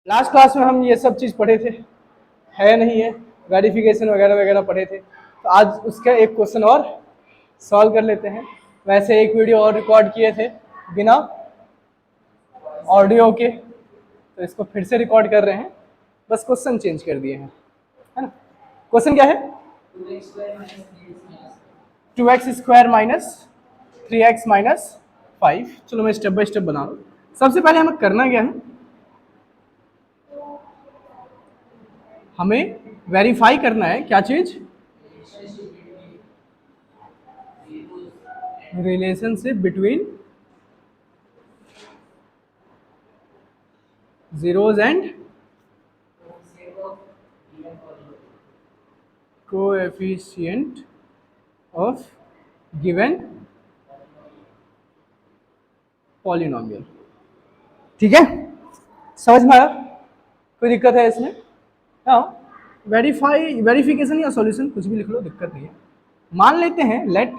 Last class में हम ये सब चीज़ पढ़े थे, है नहीं है, वेरिफिकेशन वगैरह वगैरह पढ़े थे। तो आज उसका एक क्वेश्चन और सॉल्व कर लेते हैं। वैसे एक वीडियो और रिकॉर्ड किए थे बिना ऑडियो के, तो इसको फिर से रिकॉर्ड कर रहे हैं, बस क्वेश्चन चेंज कर दिए हैं, है ना। क्वेश्चन क्या है? 2x² minus 3x minus 5। चलो मैं स्टेप बाय स्टेप बना रहा हूँ। सबसे पहले हमें करना क्या है, हमें वेरीफाई करना है क्या चीज, relationship between zeros and coefficient of given polynomial। ठीक है, समझ में आया? कोई दिक्कत है इसमें? हाँ, वेरिफिकेशन या सॉल्यूशन कुछ भी लिख लो, दिक्कत नहीं है। मान लेते हैं लेट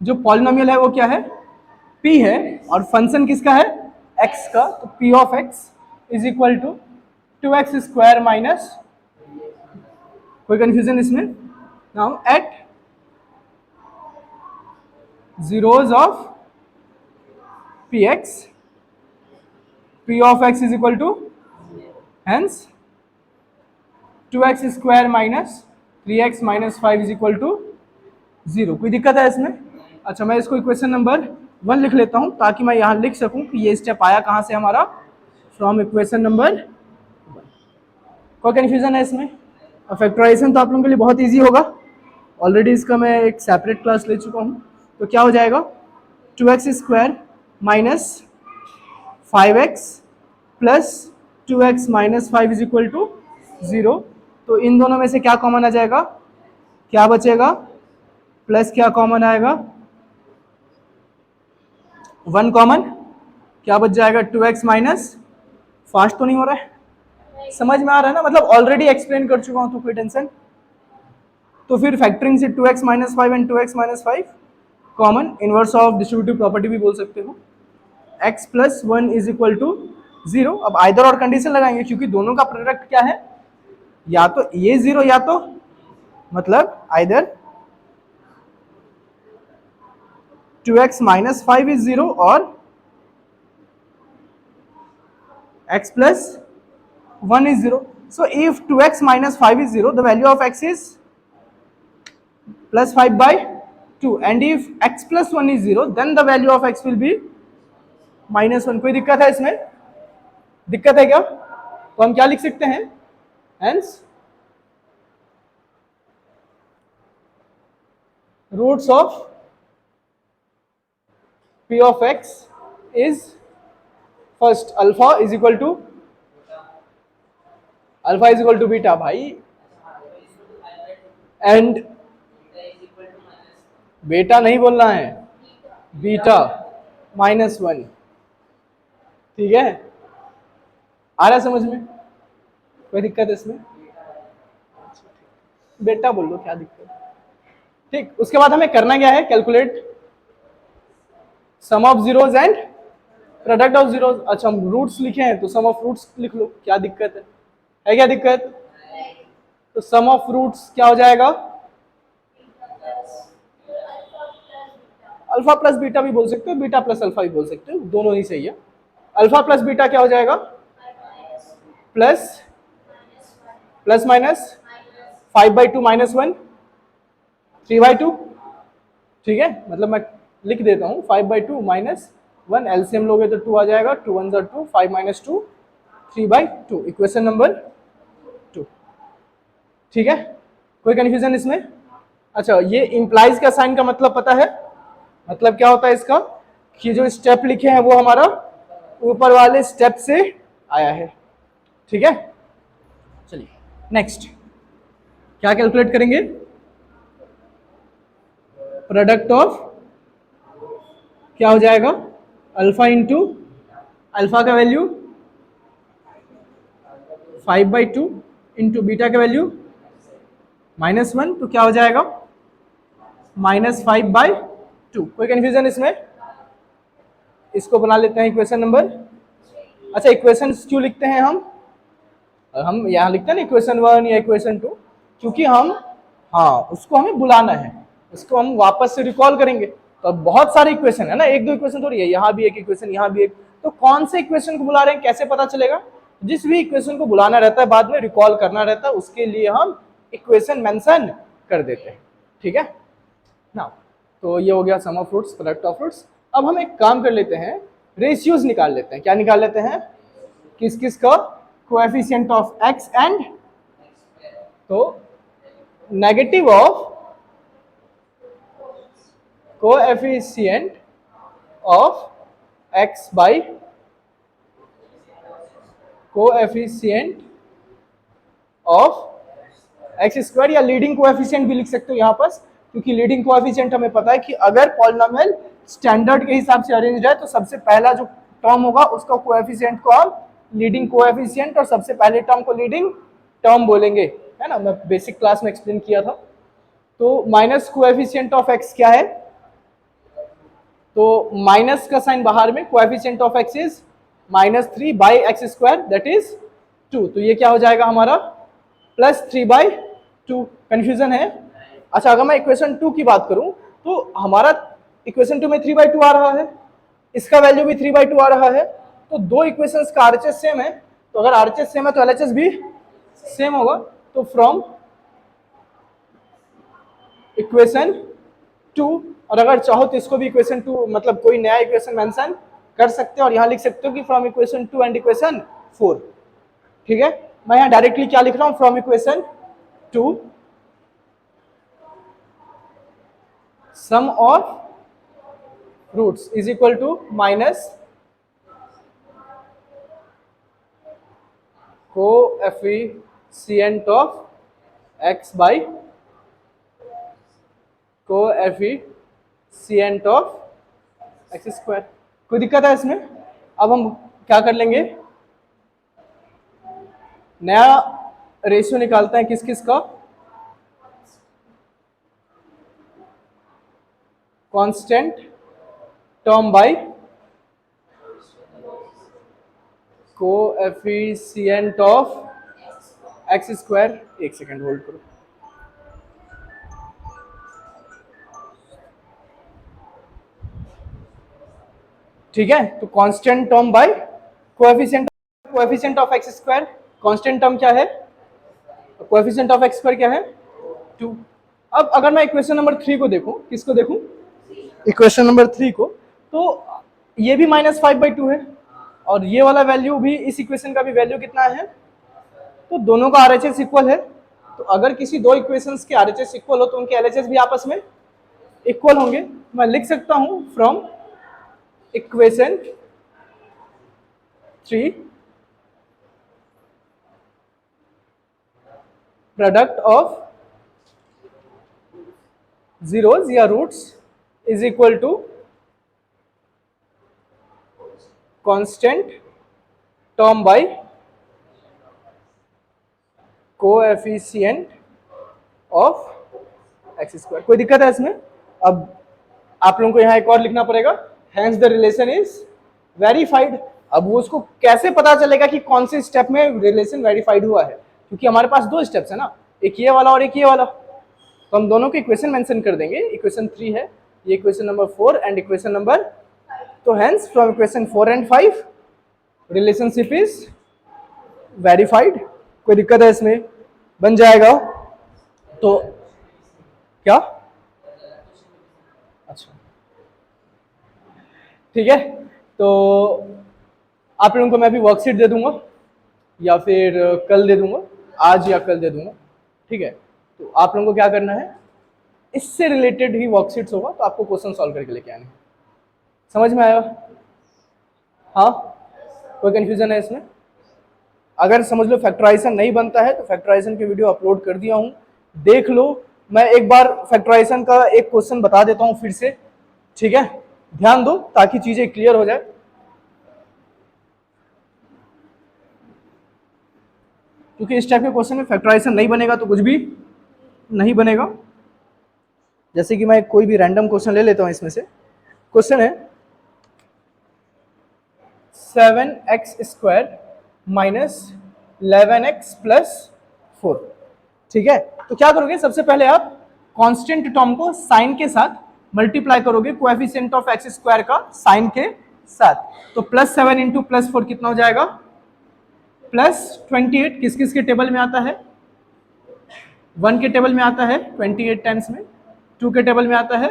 जो पॉलिनोमियल है वो क्या है, p है, और फंक्शन किसका है, x का। तो p of x is equal to 2x² minus, कोई कंफ्यूजन इसमें? Now at zeros of px, p of x is equal to hence 2x² minus 3x minus 5 is equal to 0। कोई दिक्कत है इसमें? अच्छा, मैं इसको इक्वेशन नंबर 1 लिख लेता हूं ताकि मैं यहां लिख सकूं कि ये स्टेप आया कहां से हमारा, फ्रॉम इक्वेशन नंबर 1। कोई कंफ्यूजन है इसमें? और फैक्टराइजेशन तो आप लोगों के लिए बहुत इजी होगा, ऑलरेडी इसका मैं एक सेपरेट क्लास ले चुका हूं। तो क्या हो जाएगा, 2x² minus 5x plus 2x minus 5 is equal to 0। तो इन दोनों में से क्या कॉमन आ जाएगा, क्या बचेगा, प्लस क्या कॉमन आएगा, 1 कॉमन, क्या बच जाएगा, 2x माइनस, फास्ट तो नहीं हो रहा है, समझ में आ रहा है ना, मतलब ऑलरेडी एक्सप्लेन कर चुका हूं तो कोई टेंशन। तो फिर फैक्टरिंग से 2x minus 5 and 2x minus 5 common, inverse of distributive property भी बोल सकते हो, x plus 1 is equal to 0। अब आइदर और कंडीशन लगाएंगे क्योंकि दोनों का प्रोडक्ट क्या है, या तो ये 0 या तो, मतलब आइदर 2x माइनस 5 इज 0 और x plus 1 is 0. So if 2x minus 5 is 0, the value of x is plus 5 by 2, and if x plus 1 is 0, then the value of x will be minus 1। कोई दिक्कत है इसमें? दिक्कत है क्या? तो हम क्या लिख सकते हैं, hence roots of p of x is first alpha is equal to beta भाई, एंड बेटा नहीं बोलना है, बीटा माइनस 1। ठीक है, आ रहा है समझ में? कोई दिक्कत है इसमें? बेटा बोल लो, क्या दिक्कत है। ठीक, उसके बाद हमें करना क्या है, calculate sum of zeros and product of zeros. अच्छा, हम रूट्स लिखे हैं तो सम ऑफ रूट्स लिख लो, क्या दिक्कत है क्या दिक्कत? तो सम ऑफ रूट्स क्या हो जाएगा, अल्फा प्लस बीटा भी बोल सकते हो, बीटा प्लस अल्फा भी बोल सकते हो, दोनों ही सही है। अल्फा प्लस बीटा क्या हो जाएगा, प्लस प्लस माइनस 5/2 माइनस 1 3/2। ठीक है, मतलब मैं लिख देता हूँ 5/2 माइनस 1, एलसीएम लोगे तो 2 आ जाएगा, 2 1 2, 5 माइनस 2 3/2, इक्वेशन नंबर 2। ठीक है, कोई कंफ्यूजन इसमें? अच्छा, ये इंप्लाइज का साइन का मतलब पता है, मतलब क्या होता है इसका, कि जो स्टेप लिखे हैं वो हमारा ऊपर वाले स्टेप से आया है। ठीक है, चलिए नेक्स्ट क्या कैलकुलेट करेंगे, प्रोडक्ट ऑफ, क्या हो जाएगा, अल्फा इंटू अल्फा का वैल्यू 5/2 इंटू बीटा का वैल्यू -1, तो क्या हो जाएगा, -5/2। कोई कंफ्यूजन इसमें? इसको बना लेते हैं इक्वेशन नंबर, अच्छा इक्वेशन क्यों लिखते हैं हम, और हम यहाँ लिखते हैं ना इक्वेशन 1 या इक्वेशन 2, क्योंकि हम, हाँ, उसको हमें बुलाना है, उसको हम वापस से रिकॉल करेंगे। तो अब बहुत सारे इक्वेशन है ना, एक दो इक्वेशन थोड़ी है, यहाँ भी एक इक्वेशन, यहाँ भी एक, तो कौन से इक्वेशन को बुला रहे हैं कैसे पता चलेगा? जिस भी इक्वेशन को बुलाना रहता है, बाद में रिकॉल करना रहता है, उसके लिए हम इक्वेशन मेंशन कर देते हैं। ठीक है ना? तो ये हो गया sum of roots, product of roots. अब हम एक काम कर लेते हैं, रेशियोज निकाल लेते हैं। क्या निकाल लेते हैं? किस किस का? कोएफिशिएंट ऑफ एक्स एंड, तो negative of coefficient of x by coefficient of x square, या लीडिंग कोएफिशिएंट भी लिख सकते हो यहाँ पर, क्योंकि लीडिंग कोएफिशिएंट हमें पता है कि अगर पॉलिनोमियल स्टैंडर्ड के हिसाब से अरेंज है तो सबसे पहला जो टर्म होगा उसका कोएफिशिएंट को हम लीडिंग कोएफिशिएंट और सबसे पहले टर्म को लीडिंग टर्म बोलेंगे, है ना? मैं बेसिक क्लास में एक्सप्लेन किया था। तो माइनस कोएफिशिएंट ऑफ एक्स क्या है? तो माइनस का साइन बाहर में, coefficient of x is -3 by x square that is 2। तो ये क्या हो जाएगा हमारा? +3/2। कंफ्यूजन है? अच्छा, अगर मैं इक्वेशन 2 की बात करूं तो हमारा इक्वेशन 2 में 3/2 आ रहा है, इसका वैल्यू भी 3/2 आ रहा है, तो दो इक्वेशंस का आरएचएस सेम है। तो अगर आरएचएस सेम है तो एलएचएस भी सेम होगा। तो फ्रॉम इक्वेशन 2, और अगर चाहो तो इसको भी इक्वेशन 2 मतलब कोई नया इक्वेशन मेंशन कर सकते हो, और यहां लिख सकते हो कि फ्रॉम इक्वेशन 2 एंड इक्वेशन 4। ठीक है, मैं यहां डायरेक्टली क्या लिख रहा हूं? From equation 2 sum of roots is equal to minus coefficient of x by coefficient of x square. कोई दिक्कत है इसमें? अब हम क्या कर लेंगे, नया रेशियो निकालते हैं। किस किस का? Constant term by coefficient of x square. एक सेकेंड होल्ड करो। ठीक है, तो constant term by coefficient of x square. Constant term क्या है? कोएफिशिएंट ऑफ एक्स स्क्वायर क्या है? 2। अब अगर मैं इक्वेशन नंबर 3 को देखूं, किसको देखूं? इक्वेशन नंबर 3 को, तो ये भी -5/2 है, और ये वाला वैल्यू भी, इस इक्वेशन का भी वैल्यू कितना है? तो दोनों का आरएचएस इक्वल है। तो अगर किसी दो इक्वेशंस के आरएचएस इक्वल हो तो उनके एलएचएस भी आपस में इक्वल होंगे। मैं लिख सकता हूं from equation 3 product of zeros या roots is equal to constant term by coefficient of x square. कोई दिक्कत है इसमें? अब आप लोगों को यहां एक और लिखना पड़ेगा, hence the relation is verified. अब वो उसको कैसे पता चलेगा कि कौन से स्टेप में रिलेशन वेरीफाइड हुआ है? क्योंकि हमारे पास दो स्टेप्स है ना, एक ये वाला और एक ये वाला, तो हम दोनों के इक्वेशन मेंशन कर देंगे। इक्वेशन 3 है, ये equation number 4 and equation number, तो hence from equation 4 and 5 relationship is verified. कोई दिक्कत है इसमें? बन जाएगा। तो क्या? अच्छा, ठीक है, तो आप लोगों को मैं अभी वर्कशीट दे दूंगा, या फिर कल दे दूंगा, आज या कल दे दूंगा। ठीक है, तो आप लोगों को क्या करना है, इससे रिलेटेड ही वर्कशीट्स होगा, तो आपको क्वेश्चन सॉल्व करके लेके आने। समझ में आया? हाँ, कोई कंफ्यूजन है इसमें? अगर समझ लो फैक्टराइजेशन नहीं बनता है तो फैक्टराइजेशन की वीडियो अपलोड कर दिया हूं, देख लो। मैं एक बार फैक्टराइजेशन का एक क्वेश्चन बता देता हूं फिर से, ठीक है? ध्यान दो ताकि चीजें क्लियर हो जाए। क्योंकि इस टाइप के क्वेश्चन में फैक्टराइजेशन नहीं बनेगा तो कुछ भी नहीं बनेगा। जैसे कि मैं कोई भी रैंडम क्वेश्चन ले लेता हूं, इसमें से क्वेश्चन है 7x² - 11x प्लस 4। ठीक है, तो क्या करोगे, सबसे पहले आप कांस्टेंट टर्म को साइन के साथ मल्टीप्लाई करोगे कोएफिशिएंट ऑफ एक्स स्क्वायर का साइन के साथ। तो +7 इंटू +4 कितना हो जाएगा, +28। किस किस के टेबल में आता है, 1 के टेबल में आता है 28 टाइम्स में, 2 के टेबल में आता है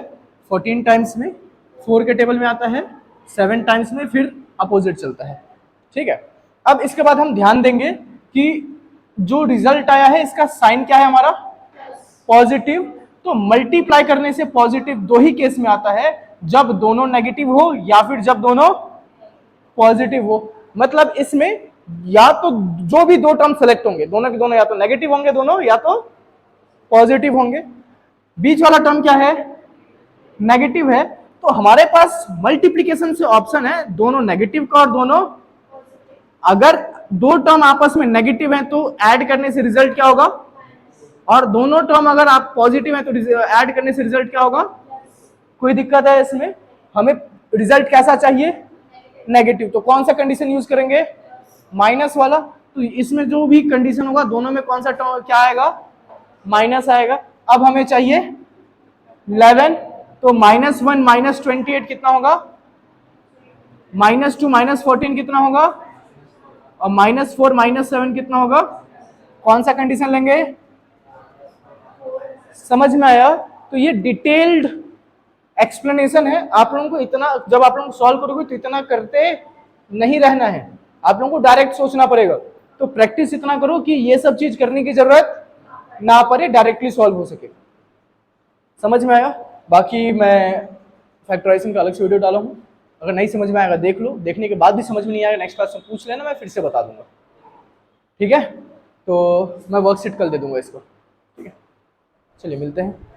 14 टाइम्स में, 4 के टेबल में आता है 7 टाइम्स में, फिर अपोजिट चलता है। ठीक है, अब इसके बाद हम ध्यान देंगे कि जो रिजल्ट आया है इसका साइन क्या है हमारा, पॉजिटिव। तो मल्टीप्लाई करने से पॉजिटिव दो ही केस में आता है, जब दोनों नेगेटिव हो या फिर जब दोनों पॉजिटिव हो। मतलब इसमें या तो जो भी दो टर्म सेलेक्ट होंगे, दोनों के दोनों या तो नेगेटिव होंगे दोनों, या तो पॉजिटिव होंगे। बीच वाला टर्म क्या है, नेगेटिव है। तो हमारे पास मल्टीप्लिकेशन से ऑप्शन है दोनों नेगेटिव का और दोनों, अगर दो टर्म आपस में नेगेटिव हैं तो ऐड करने से रिजल्ट क्या होगा, और दोनों टर्म अगर आप पॉजिटिव हैं तो ऐड करने से रिजल्ट क्या होगा। कोई दिक्कत है इसमें, हमें रिजल्ट कैसा चाहिए, नेगेटिव। तो कौन सा कंडीशन यूज करेंगे, माइनस वाला। तो इसमें जो भी कंडीशन होगा दोनों में कौन सा टर्म क्या आएगा, माइनस आएगा। अब हमें चाहिए 11, तो -1 -28 कितना होगा, -2 -14 कितना होगा, और -4 -7 कितना होगा। कौन सा कंडीशन लेंगे, समझ में आया। तो ये डिटेल्ड एक्सप्लेनेशन है, आप लोगों को इतना, जब आप लोग सॉल्व करोगे तो इतना करते नहीं रहना है, आप लोगों को डायरेक्ट सोचना पड़ेगा। तो प्रैक्टिस इतना करो कि ये सब चीज करने की जरूरत ना पड़े, डायरेक्टली सॉल्व हो सके। समझ में आया। बाकी मैं फैक्टराइजेशन का अलग से वीडियो डाला हूँ, अगर नहीं समझ में आएगा देख लो, देखने के बाद भी समझ में नहीं आएगा नेक्स्ट क्लास में पूछ लेना, मैं फिर से बता दूंगा। ठीक है, तो मैं वर्कशीट कल दे दूंगा इसको। ठीक है, चलिए मिलते हैं।